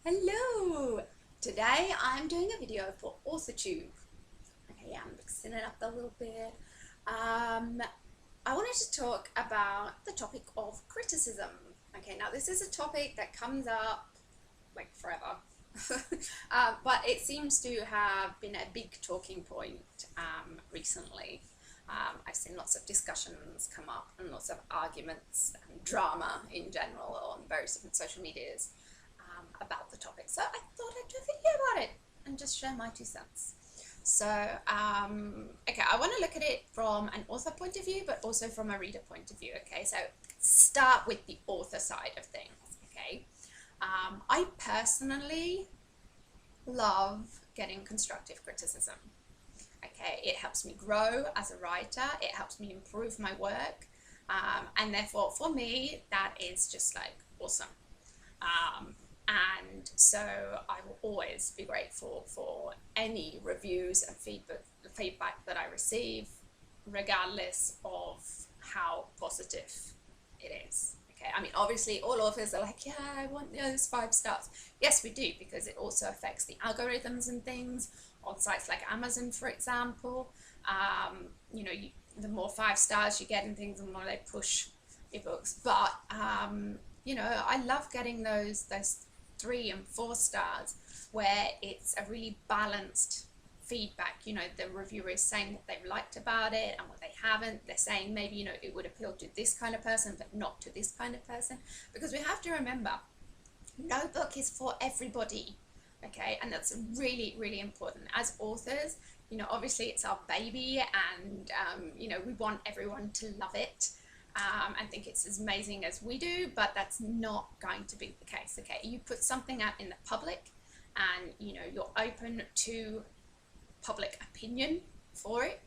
Hello! Today I'm doing a video for AuthorTube. Okay, I'm mixing it up a little bit. I wanted to talk about the topic of criticism. Okay, now this is a topic that comes up like forever. But it seems to have been a big talking point recently. I've seen lots of discussions come up and lots of arguments and drama in general on various different social medias about the topic. So I thought I'd do a video about it and just share my 2 cents. So, okay, I want to look at it from an author point of view, but also from a reader point of view, okay? So start with the author side of things, okay? I personally love getting constructive criticism. Okay, it helps me grow as a writer, it helps me improve my work, and therefore for me that is just like awesome. And so I will always be grateful for any reviews and feedback that I receive, regardless of how positive it is. Okay, I mean, obviously all authors are like, yeah, I want those 5 stars. Yes, we do, because it also affects the algorithms and things on sites like Amazon, for example. You know, the more 5 stars you get and things, the more they push your books. But you know, I love getting those 3 and 4 stars where it's a really balanced feedback. You know, the reviewer is saying what they've liked about it and what they haven't. They're saying maybe, you know, it would appeal to this kind of person but not to this kind of person, because we have to remember no book is for everybody. Okay, and that's really, really important as authors. You know, obviously it's our baby, and you know, we want everyone to love it and think it's as amazing as we do, but that's not going to be the case. Okay, you put something out in the public and you know you're open to public opinion for it,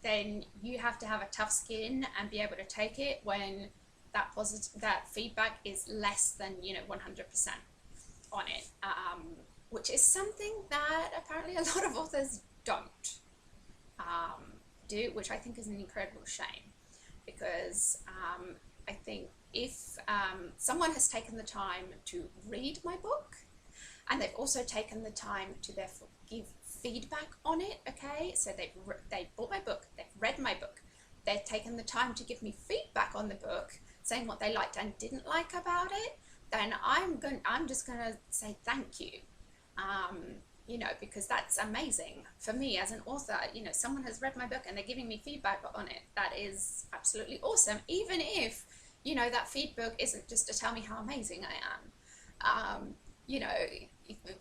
then you have to have a tough skin and be able to take it when that feedback is less than, you know, 100% on it, which is something that apparently a lot of authors don't do, which I think is an incredible shame. Because I think if someone has taken the time to read my book and they've also taken the time to therefore give feedback on it, okay, so they've bought my book, they've read my book, they've taken the time to give me feedback on the book, saying what they liked and didn't like about it, then I'm just gonna say thank you. You know, because that's amazing for me as an author. You know, someone has read my book and they're giving me feedback on it. That is absolutely awesome, even if, you know, that feedback isn't just to tell me how amazing I am. You know,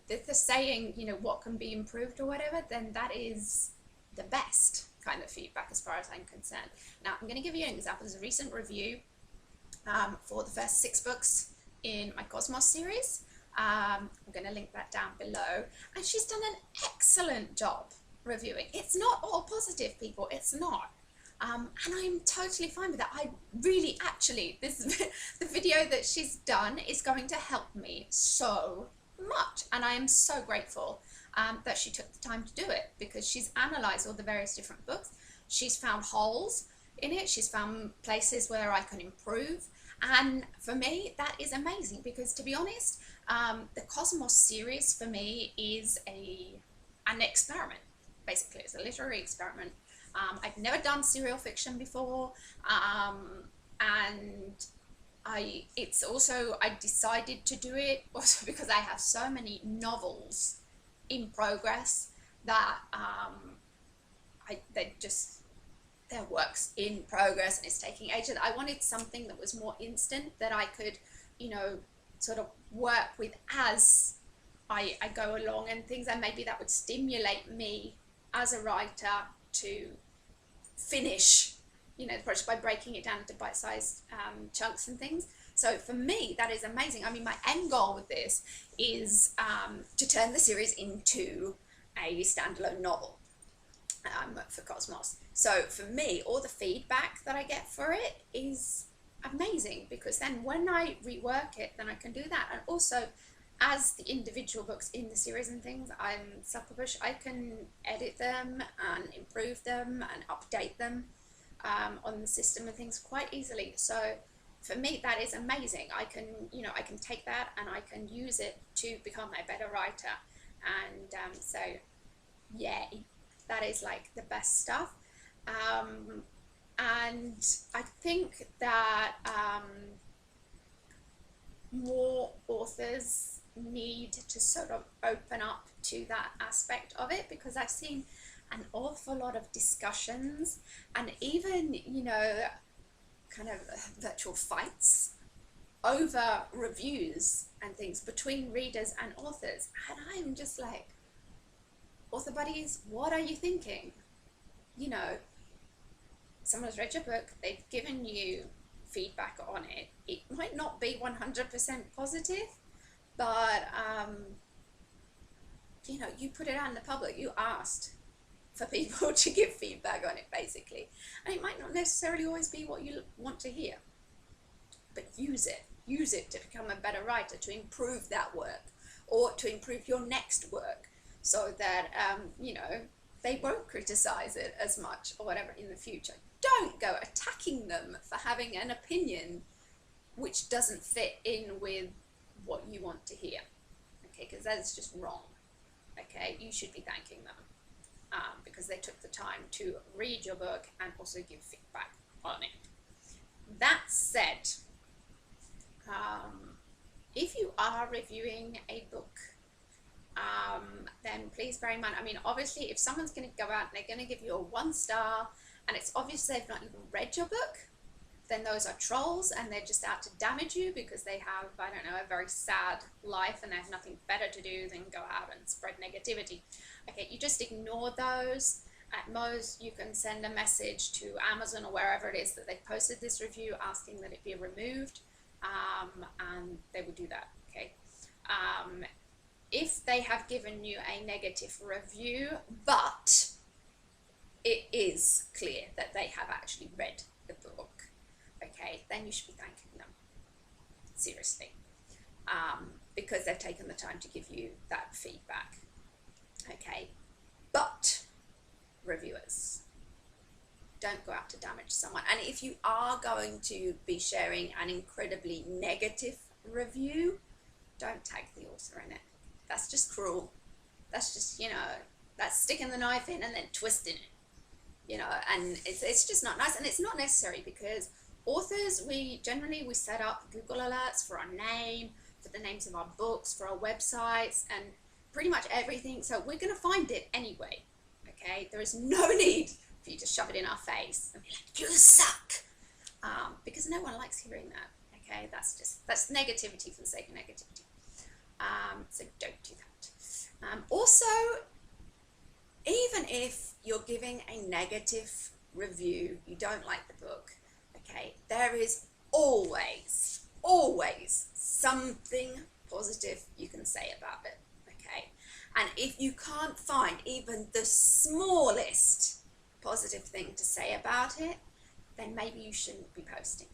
if they're saying, you know, what can be improved or whatever, then that is the best kind of feedback as far as I'm concerned. Now, I'm going to give you an example. There's a recent review for the first 6 books in my Cosmos series. I'm going to link that down below, and she's done an excellent job reviewing. It's not all positive, people, it's not, and I'm totally fine with that. I really, actually, the video that she's done is going to help me so much, and I am so grateful that she took the time to do it, because she's analysed all the various different books, she's found holes in it, she's found places where I can improve. And for me, that is amazing, because to be honest, the Cosmos series for me is an experiment. Basically, it's a literary experiment. I've never done serial fiction before, and I decided to do it also because I have so many novels in progress that they're works in progress and it's taking ages. I wanted something that was more instant, that I could, you know, sort of work with as I go along and things, and maybe that would stimulate me as a writer to finish, you know, the project by breaking it down into bite-sized chunks and things. So for me, that is amazing. I mean, my end goal with this is to turn the series into a standalone novel for Cosmos. So for me, all the feedback that I get for it is amazing, because then when I rework it, then I can do that. And also, as the individual books in the series and things, I'm self-published, I can edit them and improve them and update them on the system and things quite easily. So for me, that is amazing. I can, I can take that and I can use it to become a better writer. And so, yeah, that is like the best stuff. And I think that more authors need to sort of open up to that aspect of it, because I've seen an awful lot of discussions and even, kind of virtual fights over reviews and things between readers and authors. And I'm just like, author buddies, what are you thinking? Someone's read your book, they've given you feedback on it. It might not be 100% positive, but you put it out in the public, you asked for people to give feedback on it, basically. And it might not necessarily always be what you want to hear, but use it to become a better writer, to improve that work, or to improve your next work, so that they won't criticize it as much or whatever in the future. Don't go attacking them for having an opinion which doesn't fit in with what you want to hear, okay? Because that is just wrong, okay? You should be thanking them because they took the time to read your book and also give feedback on it. That said, if you are reviewing a book, then please bear in mind, obviously, if someone's going to go out and they're going to give you a 1 star, and it's obvious they've not even read your book, then those are trolls, and they're just out to damage you because they have, a very sad life and they have nothing better to do than go out and spread negativity. Okay, you just ignore those. At most, you can send a message to Amazon or wherever it is that they posted this review, asking that it be removed, and they will do that, okay? If they have given you a negative review, but it is clear that they have actually read the book, okay, then you should be thanking them, seriously, because they've taken the time to give you that feedback, okay? But reviewers, don't go out to damage someone. And if you are going to be sharing an incredibly negative review, don't tag the author in it. That's just cruel. That's just, that's sticking the knife in and then twisting it, and it's just not nice. And it's not necessary, because authors, we set up Google alerts for our name, for the names of our books, for our websites, and pretty much everything. So we're going to find it anyway, okay? There is no need for you to shove it in our face and be like, you suck, because no one likes hearing that, okay? That's negativity for the sake of negativity. So don't do that. Also, even if you're giving a negative review, you don't like the book, okay, there is always something positive you can say about it, okay? And if you can't find even the smallest positive thing to say about it, then maybe you shouldn't be posting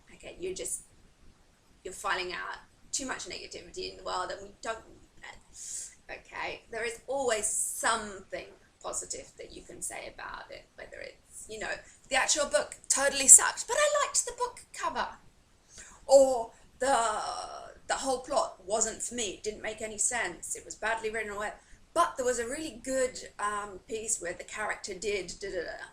it, okay? You're filing out too much negativity in the world, and we don't need that, okay? There is always something positive that you can say about it, whether it's, the actual book totally sucked, but I liked the book cover, or the whole plot wasn't for me, it didn't make any sense, it was badly written, or whatever, but there was a really good piece where the character did da-da-da.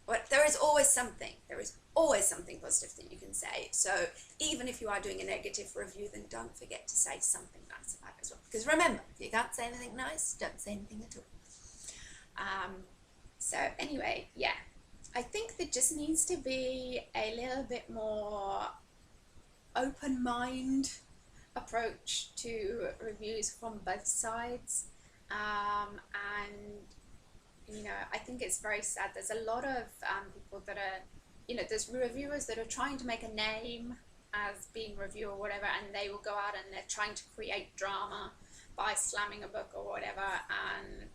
But there is always something positive that you can say. So even if you are doing a negative review, then don't forget to say something nice about it as well. Because remember, if you can't say anything nice, don't say anything at all. So anyway, yeah, I think there just needs to be a little bit more open mind approach to reviews from both sides. And I think it's very sad. There's a lot of people that are, there's reviewers that are trying to make a name as being a reviewer or whatever, and they will go out and they're trying to create drama by slamming a book or whatever. And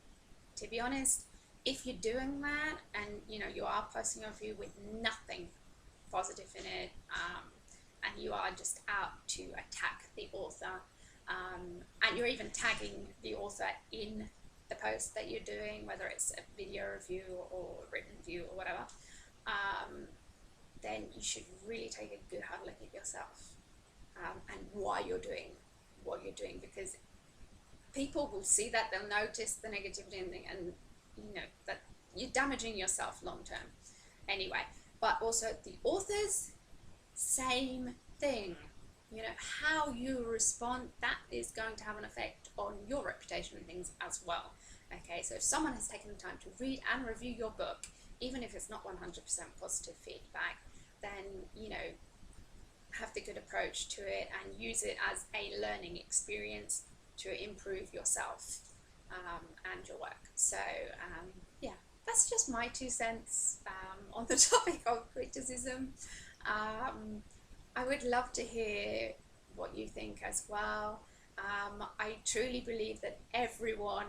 to be honest, if you're doing that and, you are posting a review with nothing positive in it, and you are just out to attack the author, and you're even tagging the author in the post that you're doing, whether it's a video review or written review or whatever, then you should really take a good hard look at yourself, and why you're doing what you're doing, because people will see that, they'll notice the negativity, and you know that you're damaging yourself long term anyway. But also the authors, same thing. You know, how you respond, that is going to have an effect on your reputation and things as well. Okay, so if someone has taken the time to read and review your book, even if it's not 100% positive feedback, then, you know, have the good approach to it and use it as a learning experience to improve yourself, and your work. So yeah, that's just my 2 cents on the topic of criticism. I would love to hear what you think as well. I truly believe that everyone,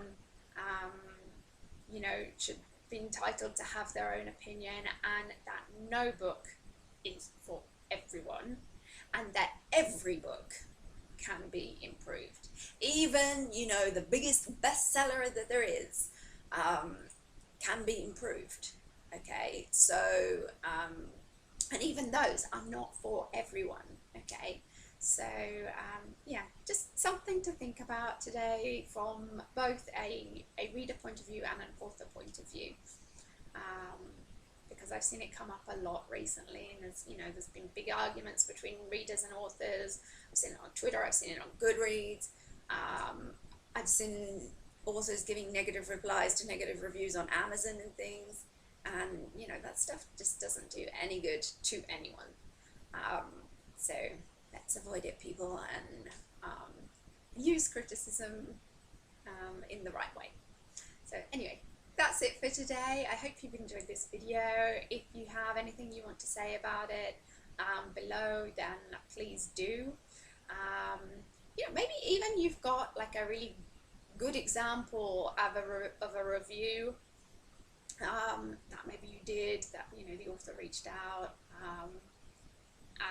you know, should be entitled to have their own opinion, and that no book is for everyone, and that every book can be improved. Even, you know, the biggest bestseller that there is can be improved. Okay, so and even those are not for everyone. Okay, so yeah, just something to think about today from both a reader point of view and an author point of view, because I've seen it come up a lot recently, and there's, you know, there's been big arguments between readers and authors. I've seen it on Twitter, I've seen it on Goodreads, I've seen authors giving negative replies to negative reviews on Amazon and things, and you know, that stuff just doesn't do any good to anyone. So let's avoid it, people, and use criticism in the right way. So anyway, that's it for today. I hope you've enjoyed this video. If you have anything you want to say about it below, then please do. You know, maybe even you've got like a really good example of a review that maybe you did, that, you know, the author reached out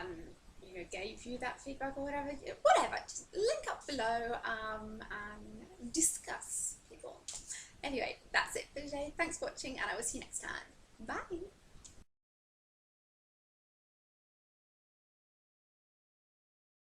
and, you know, gave you that feedback or whatever. Just link up below and discuss, people. Anyway, that's it for today. Thanks for watching, and I will see you next time. Bye.